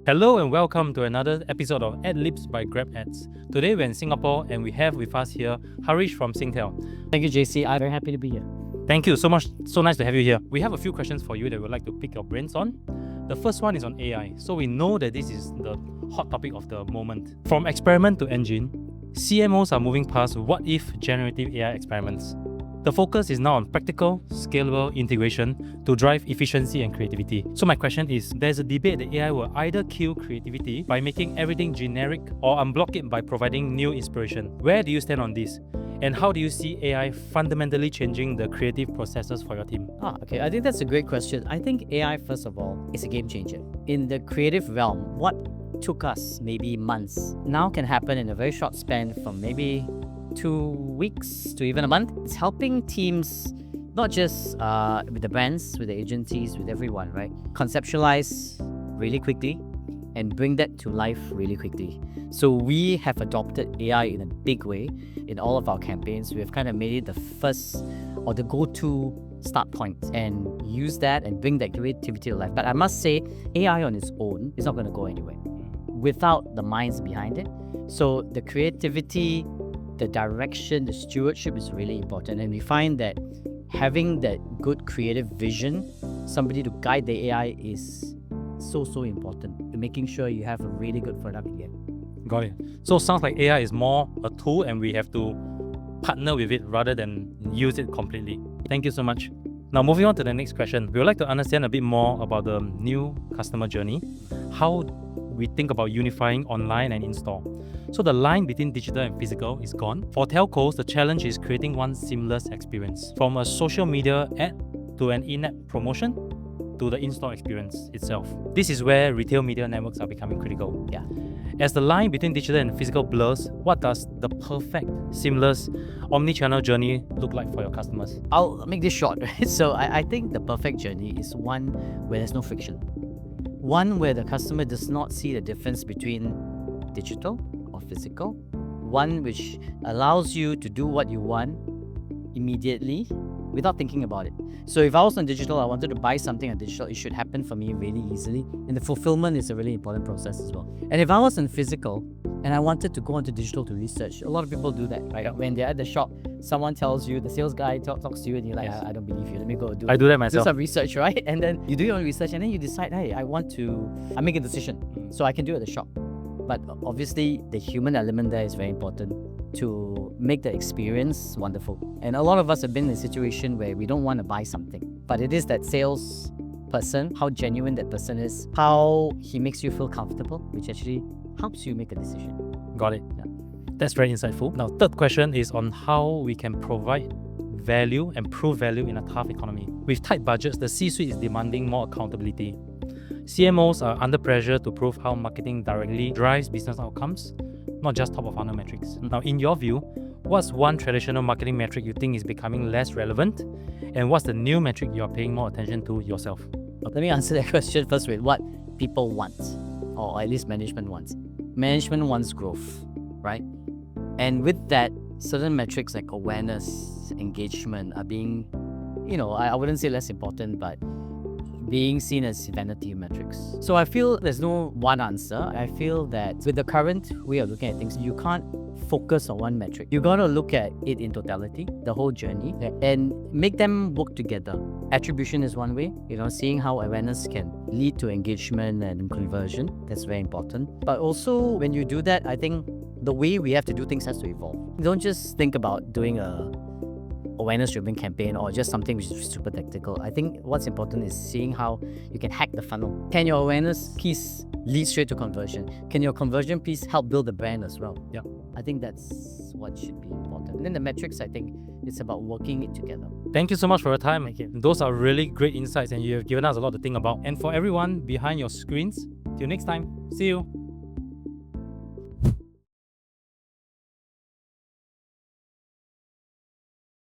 Hello and welcome to another episode of Ad Libs by GrabAds. Today we're in Singapore and we have with us here Harish from Singtel. Thank you, JC. I'm very happy to be here. Thank you so much. So nice to have you here. We have a few questions for you that we'd like to pick your brains on. The first one is on AI. So we know that this is the hot topic of the moment. From experiment to engine, CMOs are moving past what if generative AI experiments. The focus is now on practical, scalable integration to drive efficiency and creativity. So my question is, there's a debate that AI will either kill creativity by making everything generic or unblock it by providing new inspiration. Where do you stand on this? And how do you see AI fundamentally changing the creative processes for your team? Okay, I think that's a great question. I think AI, first of all, is a game changer. In the creative realm, what took us maybe months now can happen in a very short span from maybe 2 weeks to even a month. It's helping teams, not just with the brands, with the agencies, with everyone, right? Conceptualize really quickly and bring that to life really quickly. So we have adopted AI in a big way in all of our campaigns. We have kind of made it the first or the go-to start point and use that and bring that creativity to life. But I must say, AI on its own is not going to go anywhere without the minds behind it. So the creativity, the direction, the stewardship is really important. And we find that having that good creative vision, somebody to guide the AI is so important, making sure you have a really good product again. Got it. So sounds like AI is more a tool and we have to partner with it rather than use it completely. Thank you so much. Now moving on to the next question, we would like to understand a bit more about the new customer journey, how we think about unifying online and in-store. So the line between digital and physical is gone. For telcos, the challenge is creating one seamless experience, from a social media ad to an in-app promotion to the in-store experience itself. This is where retail media networks are becoming critical. Yeah. As the line between digital and physical blurs, what does the perfect, seamless, omnichannel journey look like for your customers? I'll make this short, right? So I think the perfect journey is one where there's no friction. One where the customer does not see the difference between digital or physical. One which allows you to do what you want immediately without thinking about it. So if I was on digital, I wanted to buy something on digital, it should happen for me really easily. And the fulfillment is a really important process as well. And if I was on physical and I wanted to go onto digital to research, a lot of people do that, right? Yeah. When they're at the shop, someone tells you, the sales guy talks to you and you're like, Yes. I don't believe you, let me go I do that myself. do some research, right? And then you do your own research and then you decide, hey, I make a decision so I can do it at the shop. But obviously the human element there is very important to make the experience wonderful. And a lot of us have been in a situation where we don't want to buy something, but it is that sales person, how genuine that person is, how he makes you feel comfortable, which actually helps you make a decision. Got it. Yeah. That's very insightful. Now, third question is on how we can provide value and prove value in a tough economy. With tight budgets, the C-suite is demanding more accountability. CMOs are under pressure to prove how marketing directly drives business outcomes, not just top-of-funnel metrics. Now, in your view, what's one traditional marketing metric you think is becoming less relevant? And what's the new metric you're paying more attention to yourself? Let me answer that question first with what people want, or at least management wants. Management wants growth, right? And with that, certain metrics like awareness, engagement are being, I wouldn't say less important, but being seen as vanity metrics. So I feel there's no one answer. I feel that with the current way of looking at things, you can't focus on one metric. You gotta look at it in totality, the whole journey, and make them work together. Attribution is one way, seeing how awareness can lead to engagement and conversion. That's very important. But also when you do that, I think the way we have to do things has to evolve. Don't just think about doing a awareness-driven campaign or just something which is super tactical. I think what's important is seeing how you can hack the funnel. Can your awareness piece lead straight to conversion? Can your conversion piece help build the brand as well? Yeah. I think that's what should be important. And then the metrics, I think it's about working it together. Thank you so much for your time. Thank you. Those are really great insights and you have given us a lot to think about. And for everyone behind your screens, till next time, see you.